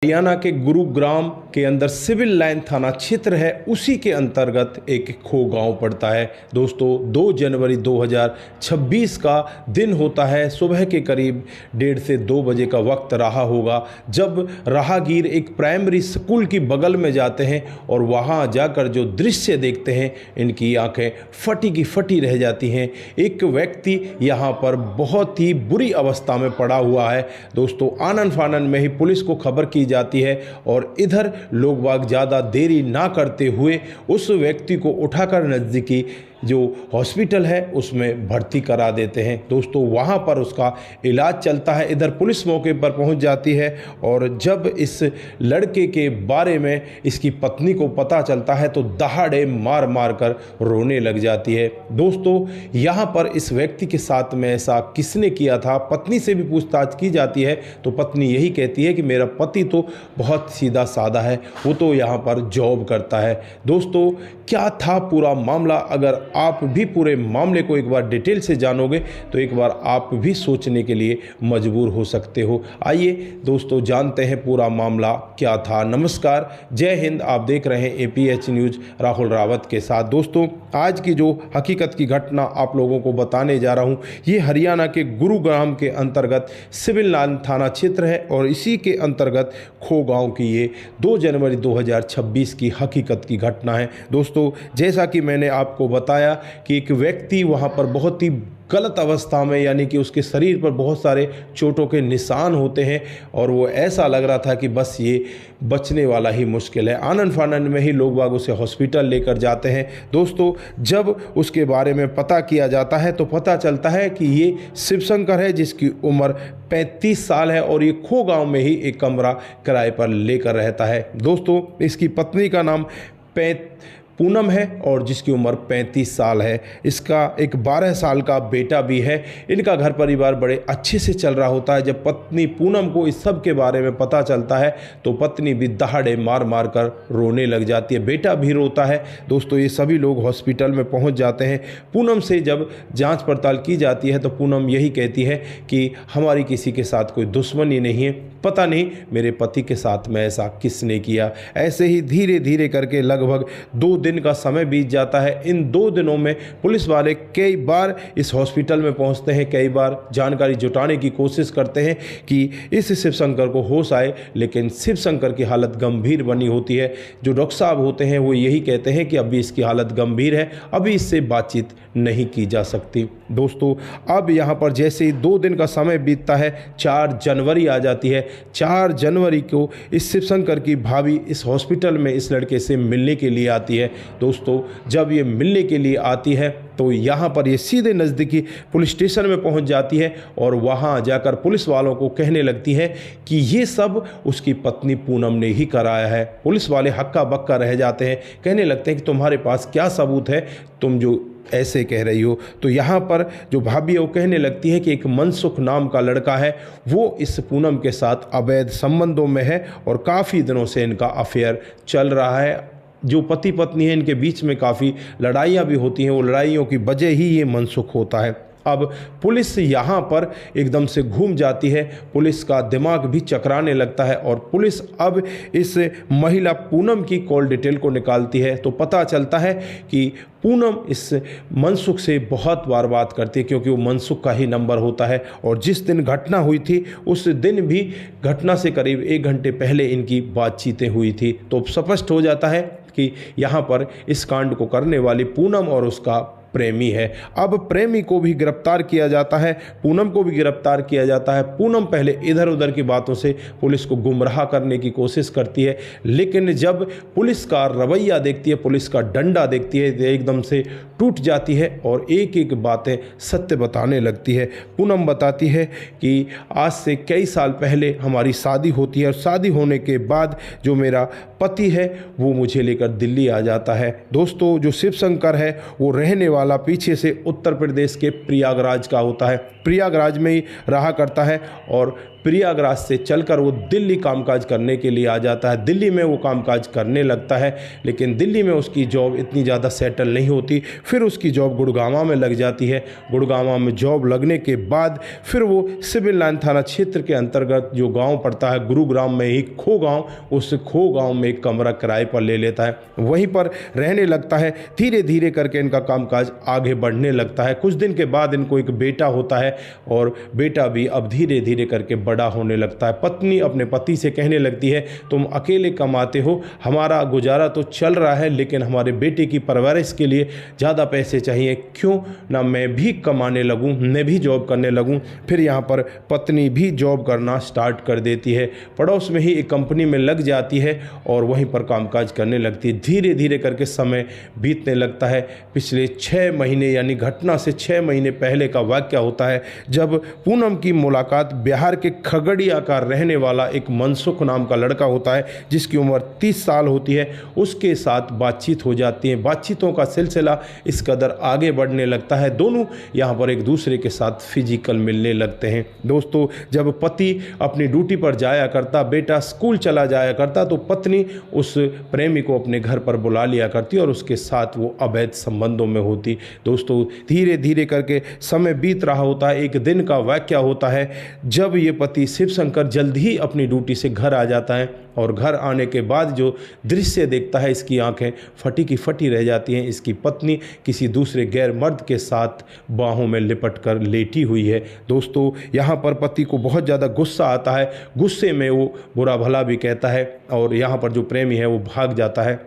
हरियाणा के गुरुग्राम के अंदर सिविल लाइन थाना क्षेत्र है, उसी के अंतर्गत एक खो गांव पड़ता है। दोस्तों 2 जनवरी 2026 का दिन होता है। सुबह के करीब 1:30 से 2 बजे का वक्त रहा होगा जब राहगीर एक प्राइमरी स्कूल की बगल में जाते हैं और वहां जाकर जो दृश्य देखते हैं, इनकी आंखें फटी की फटी रह जाती हैं। एक व्यक्ति यहां पर बहुत ही बुरी अवस्था में पड़ा हुआ है। दोस्तों आनन फानन में ही पुलिस को खबर की जाती है और इधर लोग बाग ज़्यादा देरी ना करते हुए उस व्यक्ति को उठाकर नज़दीकी जो हॉस्पिटल है उसमें भर्ती करा देते हैं। दोस्तों वहाँ पर उसका इलाज चलता है। इधर पुलिस मौके पर पहुँच जाती है और जब इस लड़के के बारे में इसकी पत्नी को पता चलता है तो दहाड़े मार मार कर रोने लग जाती है। दोस्तों यहाँ पर इस व्यक्ति के साथ में ऐसा किसने किया था, पत्नी से भी पूछताछ की जाती है तो पत्नी यही कहती है कि मेरा पति तो बहुत सीधा साधा है, वो तो यहाँ पर जॉब करता है। दोस्तों क्या था पूरा मामला, अगर आप भी पूरे मामले को एक बार डिटेल से जानोगे तो एक बार आप भी सोचने के लिए मजबूर हो सकते हो। आइए दोस्तों जानते हैं पूरा मामला क्या था। नमस्कार, जय हिंद। आप देख रहे हैं APH न्यूज़ राहुल रावत के साथ। दोस्तों आज की जो हकीकत की घटना आप लोगों को बताने जा रहा हूँ, ये हरियाणा के गुरुग्राम के अंतर्गत सिविल लाइन थाना क्षेत्र है और इसी के अंतर्गत खो गाँव की ये 2 जनवरी 2026 की हकीकत की घटना है। दोस्तों जैसा कि मैंने आपको बताया कि एक व्यक्ति वहां पर बहुत ही गलत अवस्था में, यानी कि उसके शरीर पर बहुत सारे चोटों के निशान होते हैं और वो ऐसा लग रहा था कि बस ये बचने वाला ही मुश्किल है। आनन फानन में ही लोग बाग उसे हॉस्पिटल लेकर जाते हैं। दोस्तों जब उसके बारे में पता किया जाता है तो पता चलता है कि ये शिवशंकर है जिसकी उम्र 35 साल है और ये खो गांव में ही एक कमरा किराए पर लेकर रहता है। दोस्तों इसकी पत्नी का नाम पूनम है और जिसकी उम्र 35 साल है। इसका एक 12 साल का बेटा भी है। इनका घर परिवार बड़े अच्छे से चल रहा होता है। जब पत्नी पूनम को इस सब के बारे में पता चलता है तो पत्नी भी दहाड़े मार मार कर रोने लग जाती है, बेटा भी रोता है। दोस्तों ये सभी लोग हॉस्पिटल में पहुंच जाते हैं। पूनम से जब जांच पड़ताल की जाती है तो पूनम यही कहती है कि हमारी किसी के साथ कोई दुश्मनी नहीं है, पता नहीं मेरे पति के साथ में ऐसा किसने किया। ऐसे ही धीरे धीरे करके लगभग 2 दिन का समय बीत जाता है। इन 2 दिनों में पुलिस वाले कई बार इस हॉस्पिटल में पहुंचते हैं, कई बार जानकारी जुटाने की कोशिश करते हैं कि इस शिवशंकर को होश आए, लेकिन शिवशंकर की हालत गंभीर बनी होती है। जो डॉक्टर साहब होते हैं वो यही कहते हैं कि अभी इसकी हालत गंभीर है, अभी इससे बातचीत नहीं की जा सकती। दोस्तों अब यहाँ पर जैसे ही 2 दिन का समय बीतता है, 4 जनवरी आ जाती है। 4 जनवरी को इस शिवशंकर की भाभी इस हॉस्पिटल में इस लड़के से मिलने के लिए आती है। दोस्तों जब ये मिलने के लिए आती है तो यहाँ पर ये सीधे नज़दीकी पुलिस स्टेशन में पहुँच जाती है और वहाँ जाकर पुलिस वालों को कहने लगती है कि ये सब उसकी पत्नी पूनम ने ही कराया है। पुलिस वाले हक्का बक्का रह जाते हैं, कहने लगते हैं कि तुम्हारे पास क्या सबूत है, तुम जो ऐसे कह रही हो। तो यहाँ पर जो भाभी है वो कहने लगती है कि एक मनसुख नाम का लड़का है, वो इस पूनम के साथ अवैध संबंधों में है और काफ़ी दिनों से इनका अफेयर चल रहा है। जो पति पत्नी है इनके बीच में काफ़ी लड़ाइयाँ भी होती हैं, वो लड़ाइयों की वजह ही ये मनसुख होता है। अब पुलिस यहाँ पर एकदम से घूम जाती है, पुलिस का दिमाग भी चकराने लगता है और पुलिस अब इस महिला पूनम की कॉल डिटेल को निकालती है तो पता चलता है कि पूनम इस मनसुख से बहुत बार बात करती है, क्योंकि वो मनसुख का ही नंबर होता है और जिस दिन घटना हुई थी उस दिन भी घटना से करीब 1 घंटे पहले इनकी बातचीतें हुई थी। तो स्पष्ट हो जाता है कि यहाँ पर इस कांड को करने वाली पूनम और उसका प्रेमी है। अब प्रेमी को भी गिरफ्तार किया जाता है, पूनम को भी गिरफ्तार किया जाता है। पूनम पहले इधर उधर की बातों से पुलिस को गुमराह करने की कोशिश करती है, लेकिन जब पुलिस का रवैया देखती है, पुलिस का डंडा देखती है तो एकदम से टूट जाती है और एक एक बातें सत्य बताने लगती है। पूनम बताती है कि आज से कई साल पहले हमारी शादी होती है और शादी होने के बाद जो मेरा पति है वो मुझे लेकर दिल्ली आ जाता है। दोस्तों जो शिवशंकर है वो रहने वाला पीछे से उत्तर प्रदेश के प्रयागराज का होता है। प्रयागराज में ही रहा करता है और प्रयागराज से चलकर वो दिल्ली कामकाज करने के लिए आ जाता है। दिल्ली में वो कामकाज करने लगता है, लेकिन दिल्ली में उसकी जॉब इतनी ज़्यादा सेटल नहीं होती। फिर उसकी जॉब गुड़गांव में लग जाती है। गुड़गांव में जॉब लगने के बाद फिर वो सिविल लाइन थाना क्षेत्र के अंतर्गत जो गांव पड़ता है गुरुग्राम में ही खो गांव, उस खो गांव में एक कमरा किराए पर ले लेता है, वहीं पर रहने लगता है। धीरे धीरे करके इनका कामकाज आगे बढ़ने लगता है। कुछ दिन के बाद इनको एक बेटा होता है और बेटा भी अब धीरे धीरे करके बड़ा होने लगता है। पत्नी अपने पति से कहने लगती है, तुम अकेले कमाते हो, हमारा गुजारा तो चल रहा है, लेकिन हमारे बेटे की परवरिश के लिए ज़्यादा पैसे चाहिए, क्यों ना मैं भी कमाने लगूं, मैं भी जॉब करने लगूं। फिर यहाँ पर पत्नी भी जॉब करना स्टार्ट कर देती है। पड़ोस में ही एक कंपनी में लग जाती है और वहीं पर कामकाज करने लगती है। धीरे धीरे करके समय बीतने लगता है। पिछले 6 महीने यानी घटना से 6 महीने पहले का वाक़या होता है, जब पूनम की मुलाकात बिहार के खगड़िया का रहने वाला एक मनसुख नाम का लड़का होता है, जिसकी उम्र 30 साल होती है। उसके साथ बातचीत हो जाती है। बातचीतों का सिलसिला इस कदर आगे बढ़ने लगता है, दोनों यहाँ पर एक दूसरे के साथ फिजिकल मिलने लगते हैं। दोस्तों, जब पति अपनी ड्यूटी पर जाया करता, बेटा स्कूल चला जाया करता, तो पत्नी उस प्रेमी को अपने घर पर बुला लिया करती और उसके साथ वो अवैध संबंधों में होती। दोस्तों, धीरे धीरे करके समय बीत रहा होता है। एक दिन का वाक़या होता है जब ये पति शिव शंकर जल्द ही अपनी ड्यूटी से घर आ जाता है और घर आने के बाद जो दृश्य देखता है, इसकी आंखें फटी की फटी रह जाती हैं। इसकी पत्नी किसी दूसरे गैर मर्द के साथ बाहों में लिपट कर लेटी हुई है। दोस्तों, यहाँ पर पति को बहुत ज़्यादा गुस्सा आता है। गुस्से में वो बुरा भला भी कहता है और यहाँ पर जो प्रेमी है वो भाग जाता है।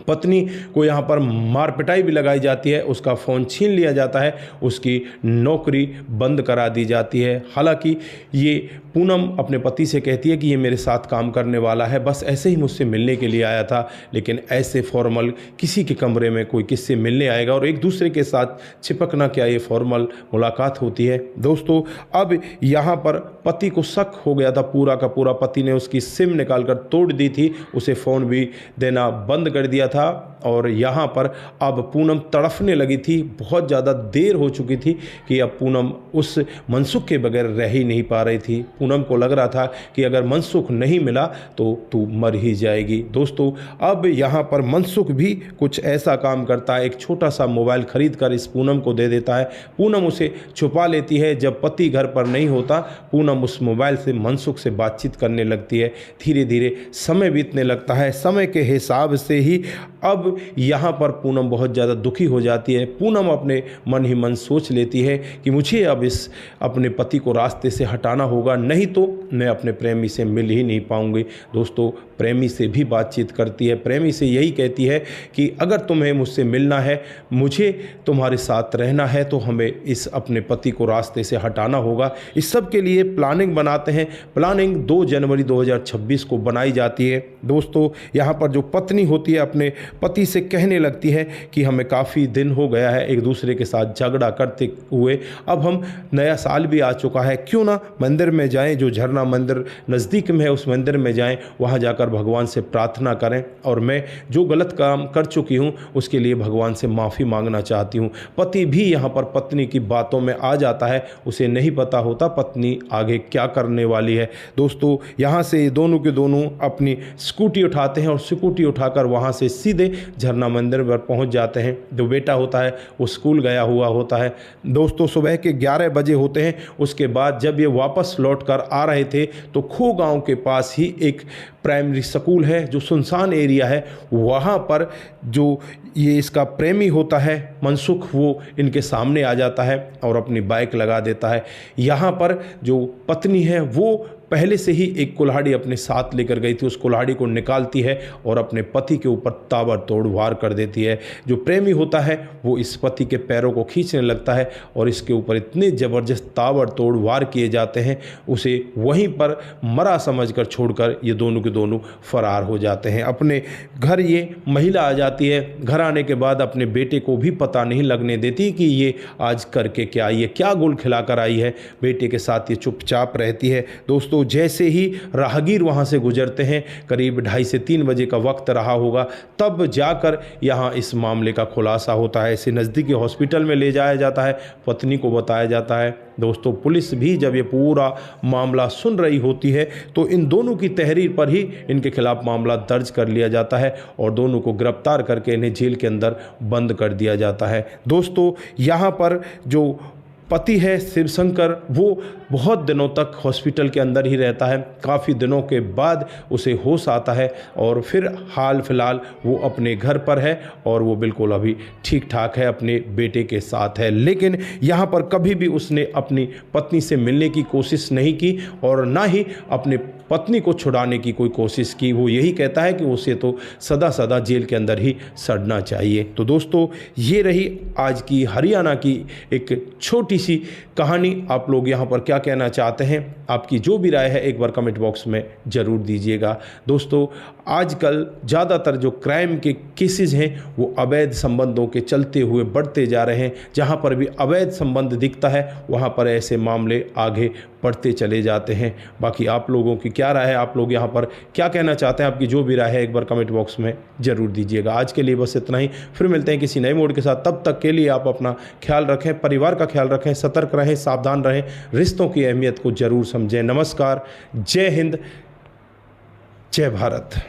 पत्नी को यहाँ पर मार पिटाई भी लगाई जाती है, उसका फ़ोन छीन लिया जाता है, उसकी नौकरी बंद करा दी जाती है। हालांकि ये पूनम अपने पति से कहती है कि ये मेरे साथ काम करने वाला है, बस ऐसे ही मुझसे मिलने के लिए आया था, लेकिन ऐसे फॉर्मल किसी के कमरे में कोई किससे मिलने आएगा और एक दूसरे के साथ चिपकना क्या ये फॉर्मल मुलाकात होती है। दोस्तों, अब यहाँ पर पति को शक हो गया था पूरा का पूरा। पति ने उसकी सिम निकाल कर तोड़ दी थी, उसे फ़ोन भी देना बंद कर दिया था और यहाँ पर अब पूनम तड़फने लगी थी। बहुत ज़्यादा देर हो चुकी थी कि अब पूनम उस मनसुख के बगैर रह ही नहीं पा रही थी। पूनम को लग रहा था कि अगर मनसुख नहीं मिला तो तू मर ही जाएगी। दोस्तों, अब यहाँ पर मनसुख भी कुछ ऐसा काम करता है, एक छोटा सा मोबाइल खरीद कर इस पूनम को दे देता है। पूनम उसे छुपा लेती है। जब पति घर पर नहीं होता, पूनम उस मोबाइल से मनसुख से बातचीत करने लगती है। धीरे धीरे समय बीतने लगता है। समय के हिसाब से ही अब यहाँ पर पूनम बहुत ज़्यादा दुखी हो जाती है। पूनम अपने मन ही मन सोच लेती है कि मुझे अब इस अपने पति को रास्ते से हटाना होगा, नहीं तो मैं अपने प्रेमी से मिल ही नहीं पाऊंगी। दोस्तों, प्रेमी से भी बातचीत करती है। प्रेमी से यही कहती है कि अगर तुम्हें मुझसे मिलना है, मुझे तुम्हारे साथ रहना है, तो हमें इस अपने पति को रास्ते से हटाना होगा। इस सब के लिए प्लानिंग बनाते हैं। प्लानिंग 2 जनवरी 2026 को बनाई जाती है। दोस्तों, यहाँ पर जो पत्नी होती है अपने पति से कहने लगती है कि हमें काफ़ी दिन हो गया है एक दूसरे के साथ झगड़ा करते हुए, अब हम नया साल भी आ चुका है, क्यों ना मंदिर में जाएं, जो झरना मंदिर नज़दीक में है उस मंदिर में जाएं, वहाँ जाकर भगवान से प्रार्थना करें और मैं जो गलत काम कर चुकी हूँ उसके लिए भगवान से माफ़ी मांगना चाहती हूँ। पति भी यहाँ पर पत्नी की बातों में आ जाता है। उसे नहीं पता होता पत्नी आगे क्या करने वाली है। दोस्तों, यहाँ से दोनों के दोनों अपनी स्कूटी उठाते हैं और स्कूटी उठाकर वहाँ से सीधे झरना मंदिर पर पहुंच जाते हैं। जो बेटा होता है वो स्कूल गया हुआ होता है। दोस्तों, सुबह के 11 बजे होते हैं। उसके बाद जब ये वापस लौट कर आ रहे थे तो खो गांव के पास ही एक प्राइमरी स्कूल है जो सुनसान एरिया है। वहाँ पर जो ये इसका प्रेमी होता है मनसुख, वो इनके सामने आ जाता है और अपनी बाइक लगा देता है। यहाँ पर जो पत्नी है वो पहले से ही एक कुल्हाड़ी अपने साथ लेकर गई थी, उस कुल्हाड़ी को निकालती है और अपने पति के ऊपर ताबड़तोड़ वार कर देती है। जो प्रेमी होता है वो इस पति के पैरों को खींचने लगता है और इसके ऊपर इतने ज़बरदस्त ताबड़तोड़ वार किए जाते हैं, उसे वहीं पर मरा समझकर छोड़कर ये दोनों के दोनों फरार हो जाते हैं। अपने घर ये महिला आ जाती है। घर आने के बाद अपने बेटे को भी पता नहीं लगने देती कि ये आज करके क्या आई है, क्या गुल खिलाकर आई है। बेटे के साथ ये चुपचाप रहती है। दोस्तों, दोस्तों जैसे ही राहगीर वहाँ से गुजरते हैं, करीब 2:30 से 3 बजे का वक्त रहा होगा, तब जाकर यहाँ इस मामले का खुलासा होता है। इसे नज़दीकी हॉस्पिटल में ले जाया जाता है, पत्नी को बताया जाता है। दोस्तों पुलिस भी जब ये पूरा मामला सुन रही होती है तो इन दोनों की तहरीर पर ही इनके खिलाफ मामला दर्ज कर लिया जाता है और दोनों को गिरफ्तार करके इन्हें जेल के अंदर बंद कर दिया जाता है। दोस्तों यहाँ पर जो पति है शिवशंकर, वो बहुत दिनों तक हॉस्पिटल के अंदर ही रहता है। काफ़ी दिनों के बाद उसे होश आता है और फिर हाल फिलहाल वो अपने घर पर है और वो बिल्कुल अभी ठीक ठाक है, अपने बेटे के साथ है। लेकिन यहाँ पर कभी भी उसने अपनी पत्नी से मिलने की कोशिश नहीं की और ना ही अपने पत्नी को छुड़ाने की कोई कोशिश की। वो यही कहता है कि उसे तो सदा सदा जेल के अंदर ही सड़ना चाहिए। तो दोस्तों ये रही आज की हरियाणा की एक छोटी सी कहानी। आप लोग यहाँ पर क्या कहना चाहते हैं, आपकी जो भी राय है एक बार कमेंट बॉक्स में ज़रूर दीजिएगा। दोस्तों आजकल ज़्यादातर जो क्राइम के केसेस हैं वो अवैध संबंधों के चलते हुए बढ़ते जा रहे हैं। जहाँ पर भी अवैध संबंध दिखता है वहाँ पर ऐसे मामले आगे बढ़ते चले जाते हैं। बाकी आप लोगों की क्या राय है, आप लोग यहाँ पर क्या कहना चाहते हैं, आपकी जो भी राय है एक बार कमेंट बॉक्स में ज़रूर दीजिएगा। आज के लिए बस इतना ही, फिर मिलते हैं किसी नए मोड के साथ। तब तक के लिए आप अपना ख्याल रखें, परिवार का ख्याल रखें, सतर्क रहें, सावधान रहें, रिश्तों की अहमियत को ज़रूर समझें। नमस्कार, जय हिंद, जय भारत।